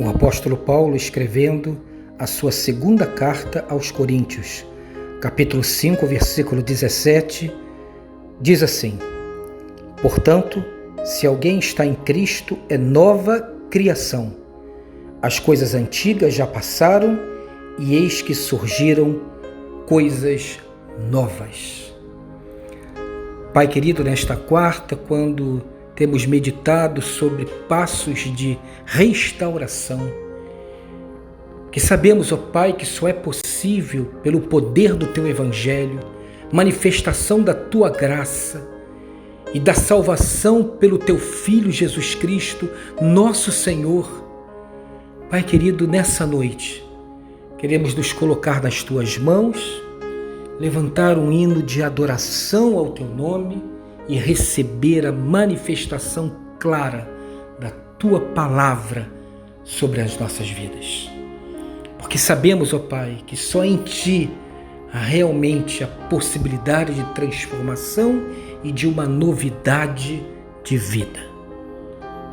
O apóstolo Paulo, escrevendo a sua segunda carta aos Coríntios, capítulo 5, versículo 17, diz assim: Portanto, se alguém está em Cristo, é nova criação. As coisas antigas já passaram e eis que surgiram coisas novas. Pai querido, nesta quarta, quando temos meditado sobre passos de restauração, que sabemos, ó Pai, que só é possível pelo poder do Teu Evangelho, manifestação da Tua graça e da salvação pelo Teu Filho Jesus Cristo, nosso Senhor. Pai querido, nessa noite, queremos nos colocar nas Tuas mãos, levantar um hino de adoração ao Teu nome e receber a manifestação clara da Tua palavra sobre as nossas vidas. Porque sabemos, ó Pai, que só em Ti há realmente a possibilidade de transformação e de uma novidade de vida.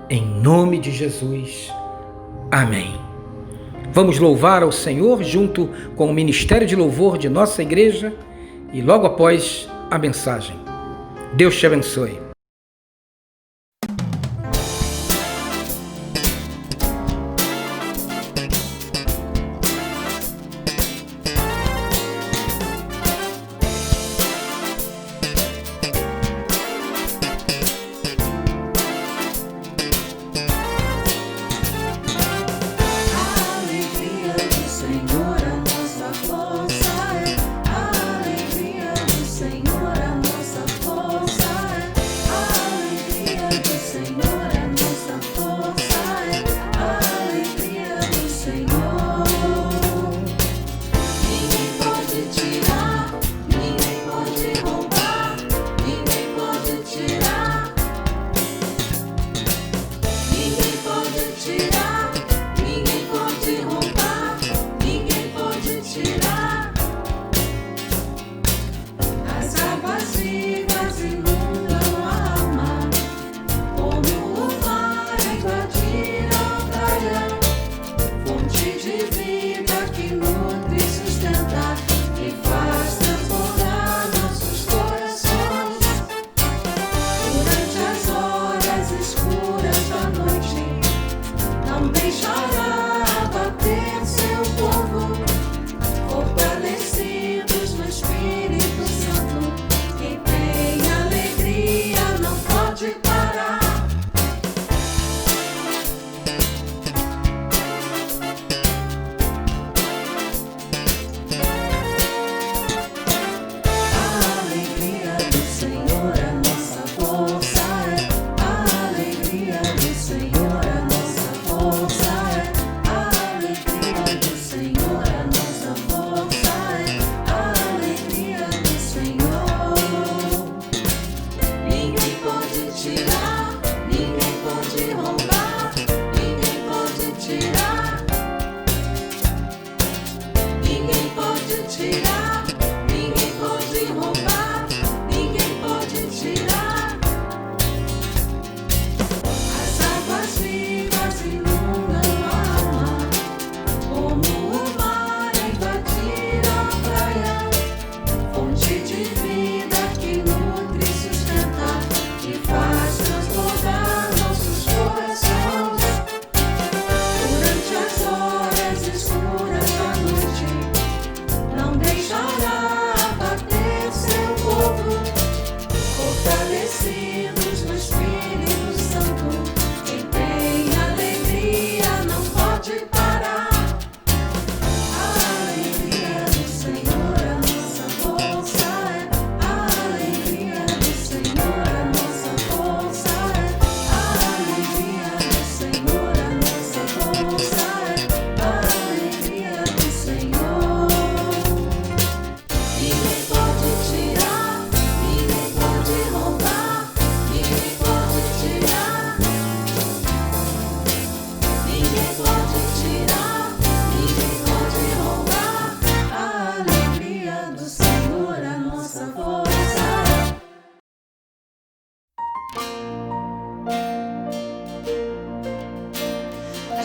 Em nome de Jesus, amém. Vamos louvar ao Senhor junto com o Ministério de Louvor de nossa igreja e logo após a mensagem. Deus te abençoe.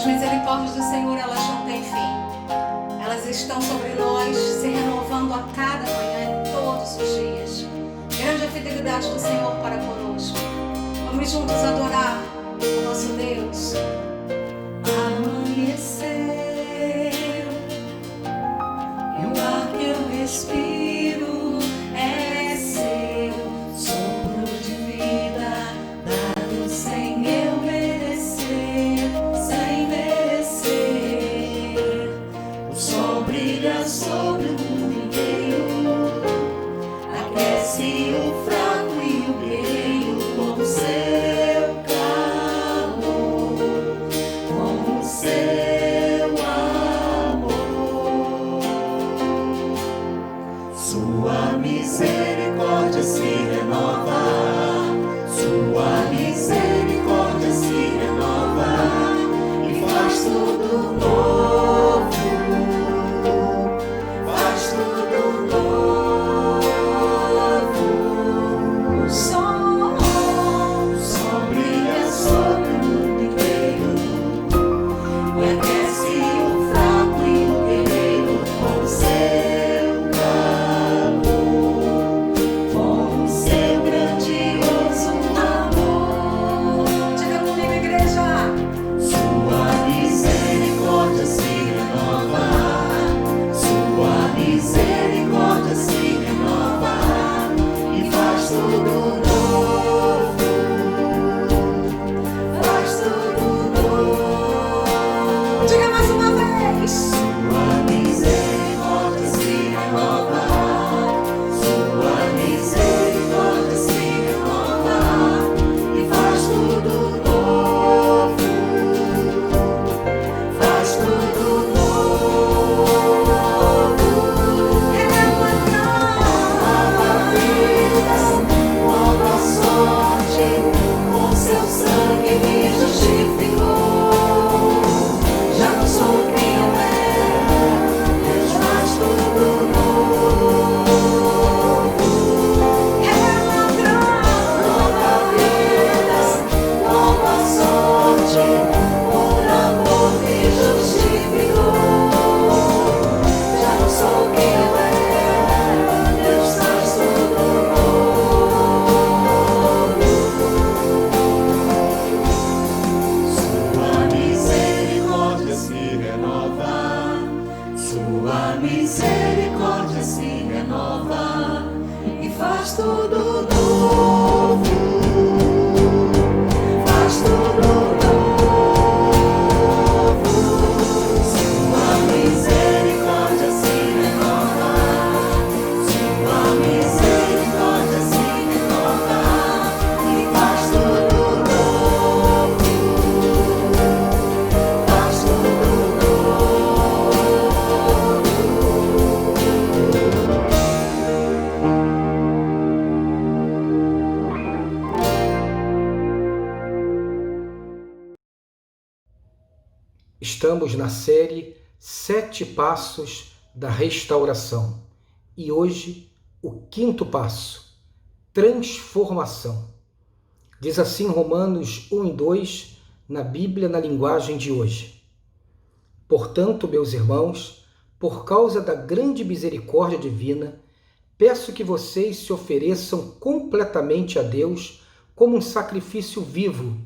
As misericórdias do Senhor, elas não têm fim. Elas estão sobre nós, se renovando a cada manhã, todos os dias. Grande a fidelidade do Senhor para conosco. Vamos juntos adorar o nosso Deus. Amanheceu e o ar que eu respiro é seu, sopro de vida dado sem eu merecer, sem merecer. O sol brilha sobre o mundo inteiro, aquece o fraco e o guerreiro com o seu calor, com o seu amor. Sua misericórdia se renova, sua misericórdia se renova e faz tudo novo, faz tudo novo. O sol brilha sobre o mundo inteiro e aquece o fraco e o guerreiro com o seu calor, com o seu grandioso amor. Diga comigo, igreja. Sua misericórdia se renova, sua misericórdia se renova e faz tudo novo, faz tudo novo. Diga mais uma vez. Sua misericórdia se renova, sua misericórdia se renova e faz tudo novo, faz tudo novo. Nova vida, nova sorte, com seu sangue me justificou. Já não sou quem eu era, Deus faz tudo novo. Nova vida, nova sorte, por amor me justificou. Já não sou quem eu era, Deus faz tudo novo. Sua misericórdia se renova, sua misericórdia se renova e faz tudo novo, faz tudo novo. Sua misericórdia se renova, sua misericórdia se renova e faz tudo novo, faz tudo novo. Estamos na série 7 Passos da Restauração e hoje o 5º passo, transformação. Diz assim Romanos 1 e 2 na Bíblia na linguagem de hoje. Portanto, meus irmãos, por causa da grande misericórdia divina, peço que vocês se ofereçam completamente a Deus como um sacrifício vivo,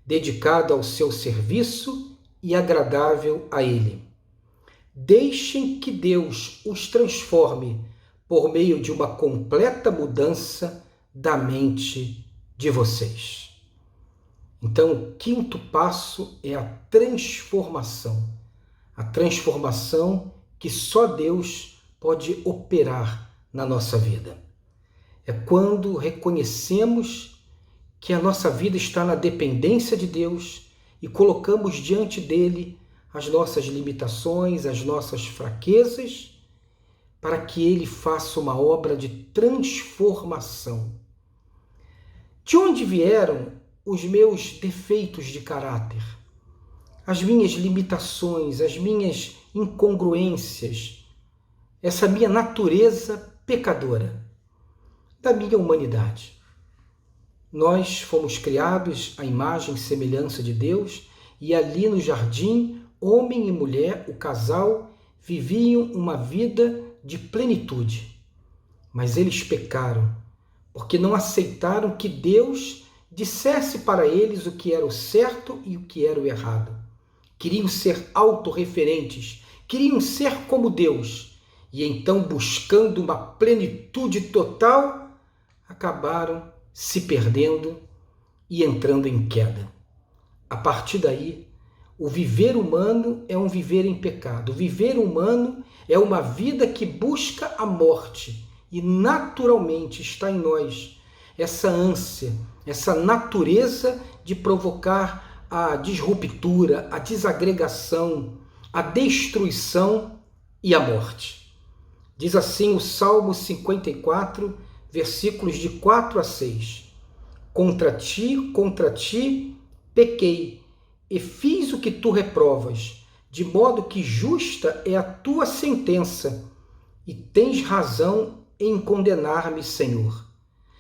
dedicado ao seu serviço e agradável a Ele. Deixem que Deus os transforme por meio de uma completa mudança da mente de vocês. Então, o 5º passo é a transformação que só Deus pode operar na nossa vida. É quando reconhecemos que a nossa vida está na dependência de Deus e colocamos diante dele as nossas limitações, as nossas fraquezas, para que ele faça uma obra de transformação. De onde vieram os meus defeitos de caráter? As minhas limitações, as minhas incongruências, essa minha natureza pecadora, da minha humanidade. Nós fomos criados à imagem e semelhança de Deus e ali no jardim, homem e mulher, o casal, viviam uma vida de plenitude. Mas eles pecaram, porque não aceitaram que Deus dissesse para eles o que era o certo e o que era o errado. Queriam ser autorreferentes, queriam ser como Deus, e então, buscando uma plenitude total, acabaram se perdendo e entrando em queda. A partir daí, o viver humano é um viver em pecado. O viver humano é uma vida que busca a morte, e naturalmente está em nós essa ânsia, essa natureza de provocar a disruptura, a desagregação, a destruição e a morte. Diz assim o Salmo 54, versículos de 4 a 6. Contra ti, pequei, e fiz o que tu reprovas, de modo que justa é a tua sentença, e tens razão em condenar-me, Senhor.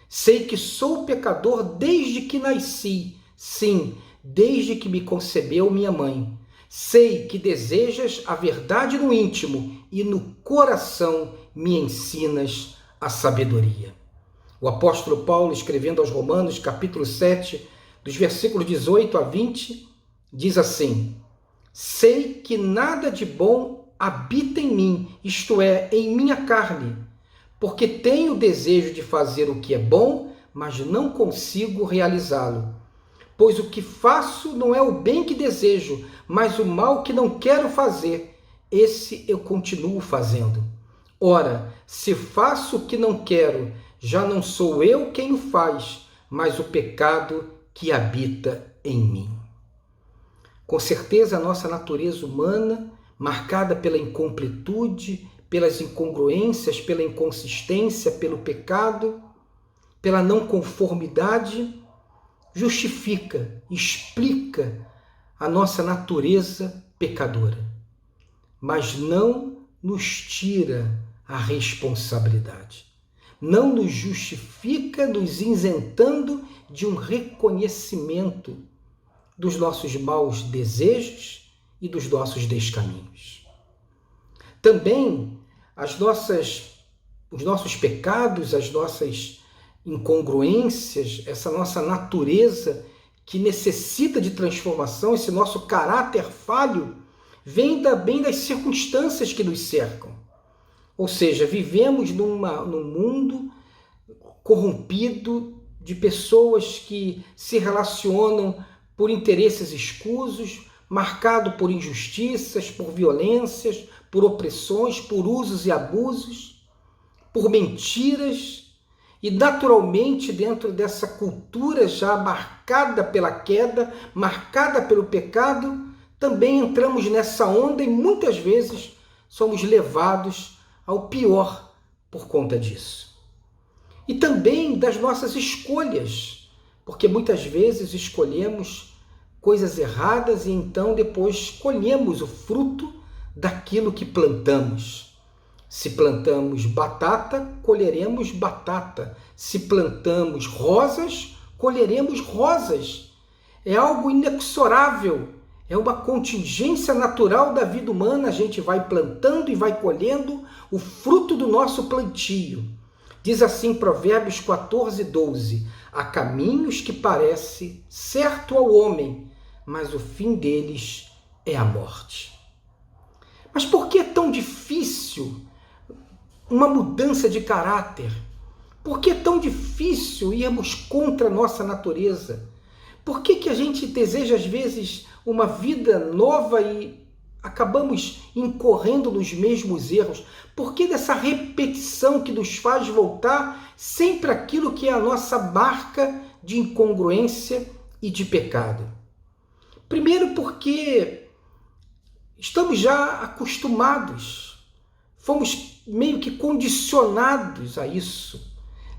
Sei que sou pecador desde que nasci, sim, desde que me concebeu minha mãe. Sei que desejas a verdade no íntimo e no coração me ensinas a sabedoria. O apóstolo Paulo, escrevendo aos Romanos, capítulo 7, dos versículos 18 a 20, diz assim: sei que nada de bom habita em mim, isto é, em minha carne, porque tenho o desejo de fazer o que é bom, mas não consigo realizá-lo. Pois o que faço não é o bem que desejo, mas o mal que não quero fazer, esse eu continuo fazendo. Ora, se faço o que não quero, já não sou eu quem o faz, mas o pecado que habita em mim. Com certeza a nossa natureza humana, marcada pela incompletude, pelas incongruências, pela inconsistência, pelo pecado, pela não conformidade, justifica, explica a nossa natureza pecadora, mas não nos tira a responsabilidade. Não nos justifica, nos isentando de um reconhecimento dos nossos maus desejos e dos nossos descaminhos. Também os nossos pecados, as nossas incongruências, essa nossa natureza que necessita de transformação, esse nosso caráter falho, vem bem das circunstâncias que nos cercam. Ou seja, vivemos num mundo corrompido de pessoas que se relacionam por interesses escusos, marcado por injustiças, por violências, por opressões, por usos e abusos, por mentiras. E naturalmente, dentro dessa cultura já marcada pela queda, marcada pelo pecado, também entramos nessa onda e muitas vezes somos levados ao pior por conta disso. E também das nossas escolhas, porque muitas vezes escolhemos coisas erradas e então depois colhemos o fruto daquilo que plantamos. Se plantamos batata, colheremos batata. Se plantamos rosas, colheremos rosas. É algo inexorável, é uma contingência natural da vida humana. A gente vai plantando e vai colhendo o fruto do nosso plantio. Diz assim Provérbios 14, 12: há caminhos que parecem certo ao homem, mas o fim deles é a morte. Mas por que é tão difícil uma mudança de caráter? Por que é tão difícil irmos contra a nossa natureza? Por que a gente deseja, às vezes, uma vida nova e acabamos incorrendo nos mesmos erros? Por que dessa repetição que nos faz voltar sempre àquilo que é a nossa marca de incongruência e de pecado? Primeiro porque estamos já acostumados, fomos meio que condicionados a isso.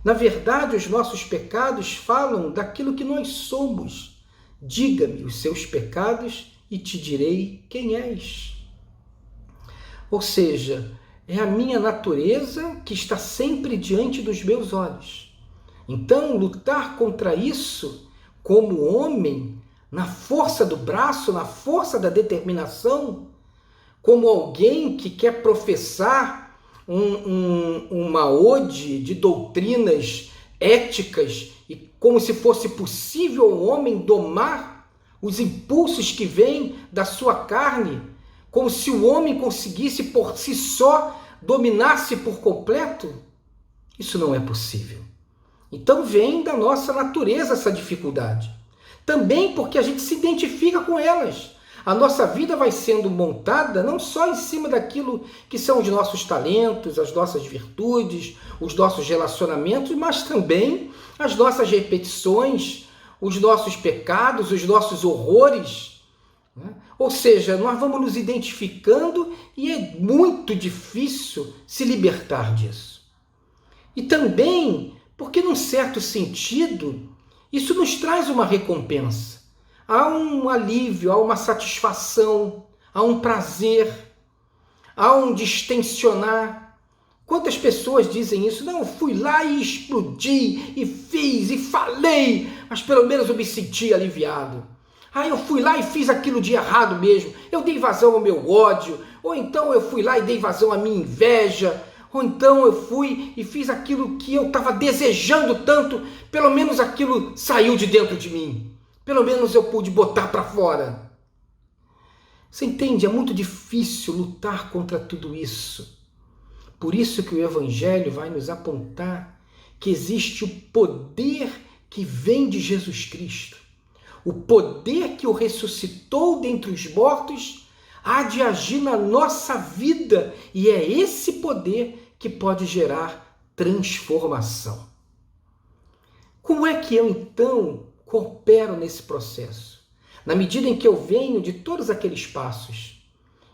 Na verdade, os nossos pecados falam daquilo que nós somos. Diga-me os seus pecados e te direi quem és. Ou seja, é a minha natureza que está sempre diante dos meus olhos. Então, lutar contra isso, como homem, na força do braço, na força da determinação, como alguém que quer professar uma ode de doutrinas éticas e como se fosse possível ao homem domar os impulsos que vêm da sua carne, como se o homem conseguisse por si só dominar-se por completo. Isso não é possível. Então vem da nossa natureza essa dificuldade. Também porque a gente se identifica com elas. A nossa vida vai sendo montada não só em cima daquilo que são os nossos talentos, as nossas virtudes, os nossos relacionamentos, mas também as nossas repetições, os nossos pecados, os nossos horrores. Ou seja, nós vamos nos identificando e é muito difícil se libertar disso. E também porque, num certo sentido, isso nos traz uma recompensa. Há um alívio, há uma satisfação, há um prazer, há um distensionar. Quantas pessoas dizem isso? Não, eu fui lá e explodi, e fiz, e falei, mas pelo menos eu me senti aliviado. Eu fui lá e fiz aquilo de errado mesmo, eu dei vazão ao meu ódio, ou então eu fui lá e dei vazão à minha inveja, ou então eu fui e fiz aquilo que eu estava desejando tanto, pelo menos aquilo saiu de dentro de mim. Pelo menos eu pude botar para fora. Você entende? É muito difícil lutar contra tudo isso. Por isso que o Evangelho vai nos apontar que existe o poder que vem de Jesus Cristo. O poder que o ressuscitou dentre os mortos há de agir na nossa vida. E é esse poder que pode gerar transformação. Como é que eu, então, coopero nesse processo? Na medida em que eu venho de todos aqueles passos,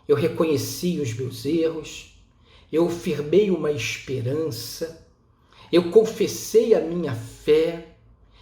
eu reconheci os meus erros, eu firmei uma esperança, eu confessei a minha fé,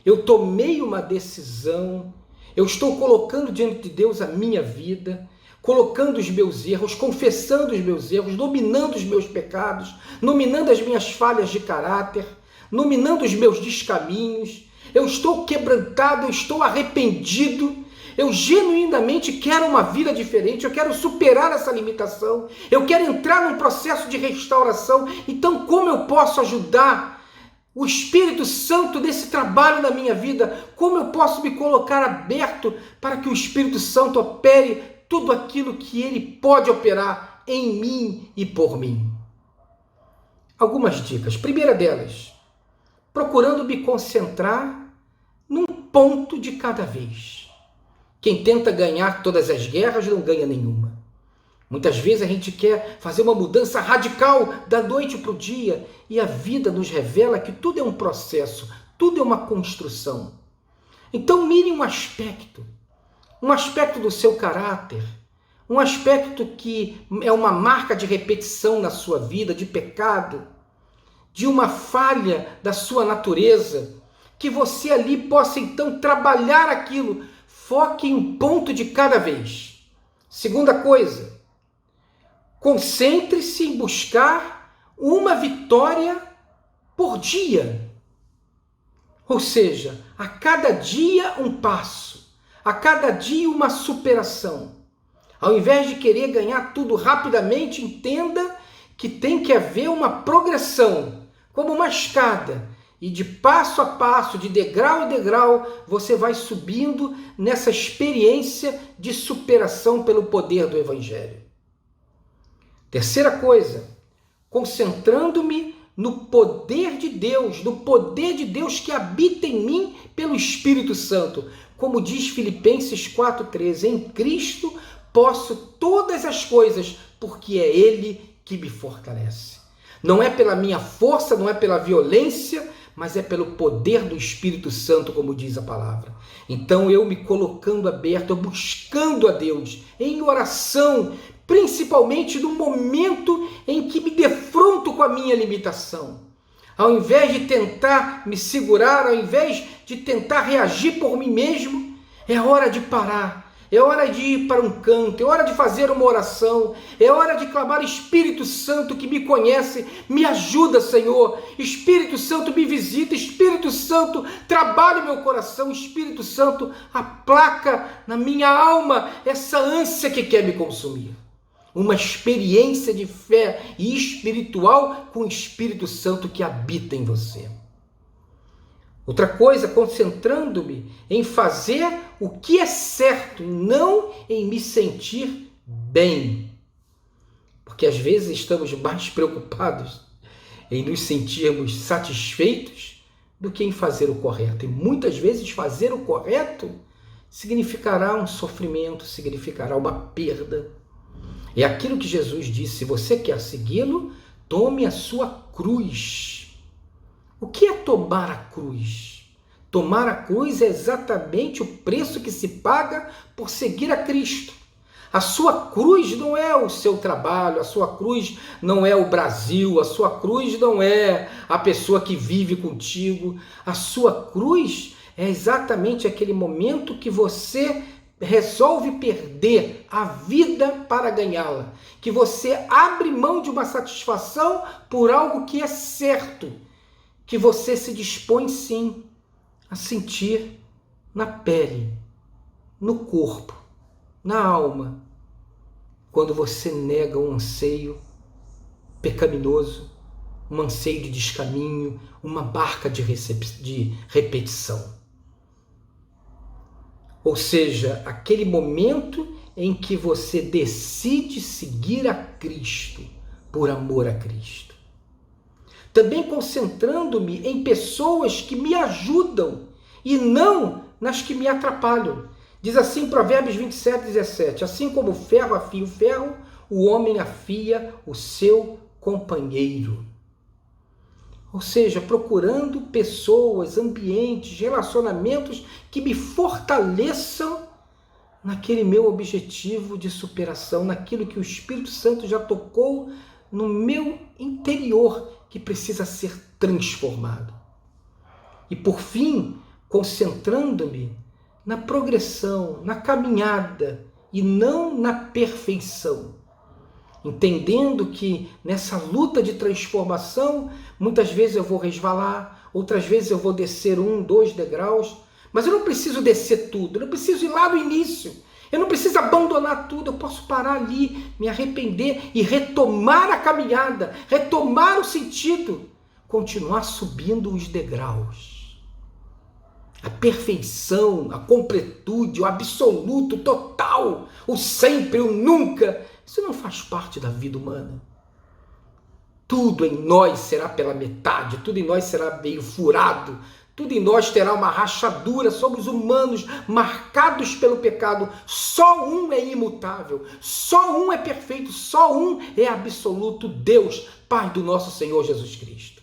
eu tomei uma decisão, eu estou colocando diante de Deus a minha vida, colocando os meus erros, confessando os meus erros, nominando os meus pecados, nominando as minhas falhas de caráter, nominando os meus descaminhos. Eu estou quebrantado, eu estou arrependido, eu genuinamente quero uma vida diferente, eu quero superar essa limitação, eu quero entrar num processo de restauração. Então, como eu posso ajudar o Espírito Santo nesse trabalho na minha vida? Como eu posso me colocar aberto para que o Espírito Santo opere tudo aquilo que ele pode operar em mim e por mim? Algumas dicas. Primeira delas, procurando me concentrar num ponto de cada vez. Quem tenta ganhar todas as guerras não ganha nenhuma. Muitas vezes a gente quer fazer uma mudança radical da noite para o dia e a vida nos revela que tudo é um processo, tudo é uma construção. Então mire um aspecto do seu caráter, um aspecto que é uma marca de repetição na sua vida, de pecado, de uma falha da sua natureza, que você ali possa então trabalhar aquilo. Foque em um ponto de cada vez. Segunda coisa, concentre-se em buscar uma vitória por dia. Ou seja, a cada dia um passo, a cada dia uma superação. Ao invés de querer ganhar tudo rapidamente, entenda que tem que haver uma progressão, como uma escada. E de passo a passo, de degrau em degrau, você vai subindo nessa experiência de superação pelo poder do Evangelho. Terceira coisa, concentrando-me no poder de Deus, no poder de Deus que habita em mim pelo Espírito Santo. Como diz Filipenses 4,13, em Cristo posso todas as coisas, porque é Ele que me fortalece. Não é pela minha força, não é pela violência, mas é pelo poder do Espírito Santo, como diz a palavra. Então eu me colocando aberto, eu buscando a Deus, em oração, principalmente no momento em que me defronto com a minha limitação. Ao invés de tentar me segurar, ao invés de tentar reagir por mim mesmo, é hora de parar, é hora de ir para um canto, é hora de fazer uma oração, é hora de clamar: Espírito Santo que me conhece, me ajuda, Senhor. Espírito Santo me visita, Espírito Santo trabalha o meu coração, Espírito Santo aplaca na minha alma essa ânsia que quer me consumir. Uma experiência de fé e espiritual com o Espírito Santo que habita em você. Outra coisa, concentrando-me em fazer o que é certo, não em me sentir bem. Porque às vezes estamos mais preocupados em nos sentirmos satisfeitos do que em fazer o correto. E muitas vezes fazer o correto significará um sofrimento, significará uma perda. É aquilo que Jesus disse: se você quer segui-lo, tome a sua cruz. O que é tomar a cruz? Tomar a cruz é exatamente o preço que se paga por seguir a Cristo. A sua cruz não é o seu trabalho, a sua cruz não é o Brasil, a sua cruz não é a pessoa que vive contigo. A sua cruz é exatamente aquele momento que você resolve perder a vida para ganhá-la, que você abre mão de uma satisfação por algo que é certo, que você se dispõe sim a sentir na pele, no corpo, na alma, quando você nega um anseio pecaminoso, um anseio de descaminho, uma barca de repetição. Ou seja, aquele momento em que você decide seguir a Cristo, por amor a Cristo. Também concentrando-me em pessoas que me ajudam e não nas que me atrapalham. Diz assim Provérbios 27:17, assim como o ferro afia o ferro, o homem afia o seu companheiro. Ou seja, procurando pessoas, ambientes, relacionamentos que me fortaleçam naquele meu objetivo de superação, naquilo que o Espírito Santo já tocou no meu interior, que precisa ser transformado. E por fim, concentrando-me na progressão, na caminhada e não na perfeição. Entendendo que nessa luta de transformação, muitas vezes eu vou resvalar, outras vezes eu vou descer 1, 2 degraus, mas eu não preciso descer tudo, eu não preciso ir lá no início, eu não preciso abandonar tudo, eu posso parar ali, me arrepender e retomar a caminhada, retomar o sentido, continuar subindo os degraus. A perfeição, a completude, o absoluto, o total, o sempre, o nunca, isso não faz parte da vida humana. Tudo em nós será pela metade, tudo em nós será meio furado, tudo em nós terá uma rachadura. Somos humanos marcados pelo pecado. Só um é imutável, só um é perfeito, só um é absoluto: Deus, Pai do nosso Senhor Jesus Cristo.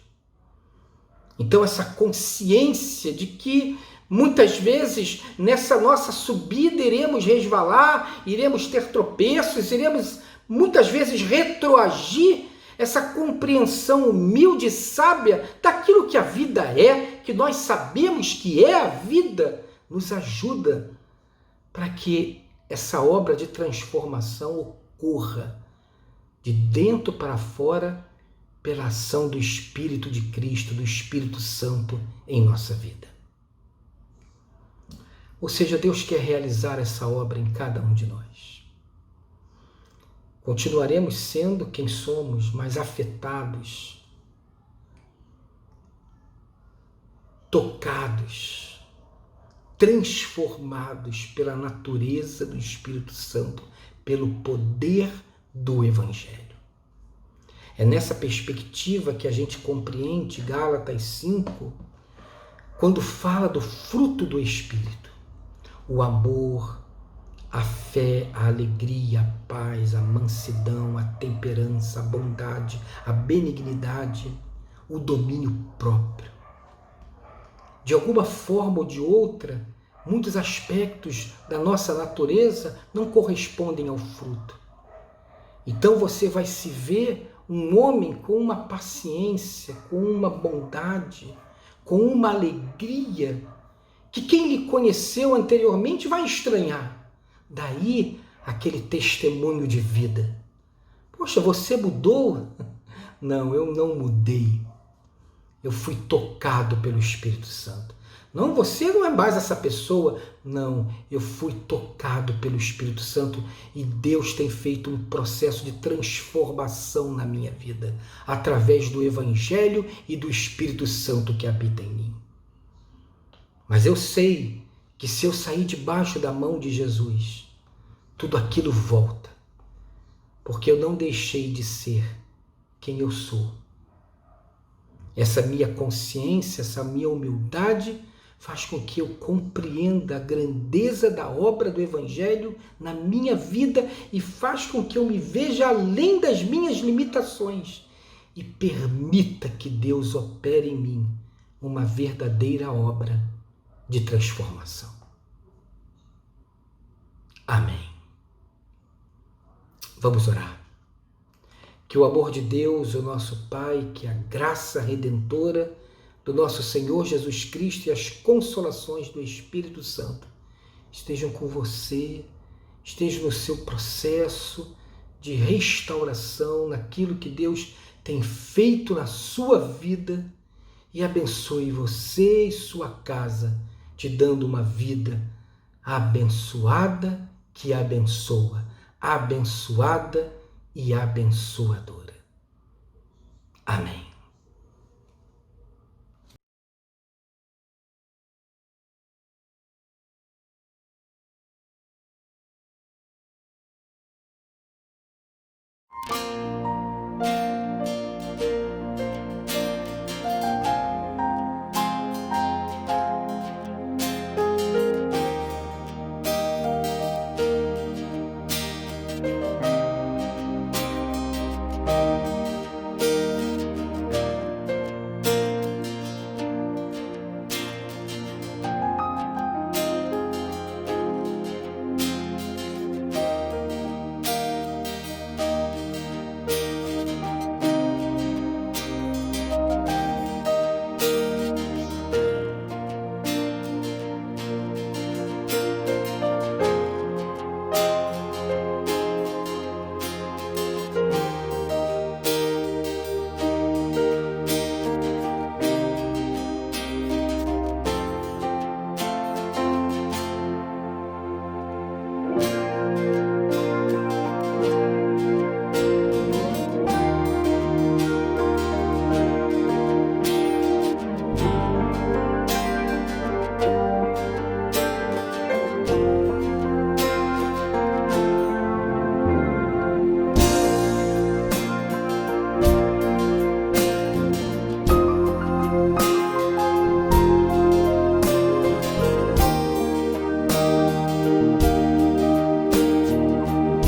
Então essa consciência de que muitas vezes nessa nossa subida iremos resvalar, iremos ter tropeços, iremos muitas vezes retroagir, essa compreensão humilde e sábia daquilo que a vida é, que nós sabemos que é a vida, nos ajuda para que essa obra de transformação ocorra de dentro para fora pela ação do Espírito de Cristo, do Espírito Santo em nossa vida. Ou seja, Deus quer realizar essa obra em cada um de nós. Continuaremos sendo quem somos, mas afetados, tocados, transformados pela natureza do Espírito Santo, pelo poder do Evangelho. É nessa perspectiva que a gente compreende Gálatas 5, quando fala do fruto do Espírito: o amor, a fé, a alegria, a paz, a mansidão, a temperança, a bondade, a benignidade, o domínio próprio. De alguma forma ou de outra, muitos aspectos da nossa natureza não correspondem ao fruto. Então você vai se ver um homem com uma paciência, com uma bondade, com uma alegria, que quem lhe conheceu anteriormente vai estranhar. Daí aquele testemunho de vida. Poxa, você mudou? Não, eu não mudei. Eu fui tocado pelo Espírito Santo. Não, você não é mais essa pessoa. Não, eu fui tocado pelo Espírito Santo e Deus tem feito um processo de transformação na minha vida, através do Evangelho e do Espírito Santo que habita em mim. Mas eu sei que se eu sair debaixo da mão de Jesus, tudo aquilo volta, porque eu não deixei de ser quem eu sou. Essa minha consciência, essa minha humildade faz com que eu compreenda a grandeza da obra do Evangelho na minha vida e faz com que eu me veja além das minhas limitações e permita que Deus opere em mim uma verdadeira obra de transformação. Amém. Vamos orar. Que o amor de Deus, o nosso Pai, que a graça redentora do nosso Senhor Jesus Cristo e as consolações do Espírito Santo estejam com você, estejam no seu processo de restauração, naquilo que Deus tem feito na sua vida e abençoe você e sua casa, te dando uma vida abençoada que abençoa, abençoada e abençoadora. Amém.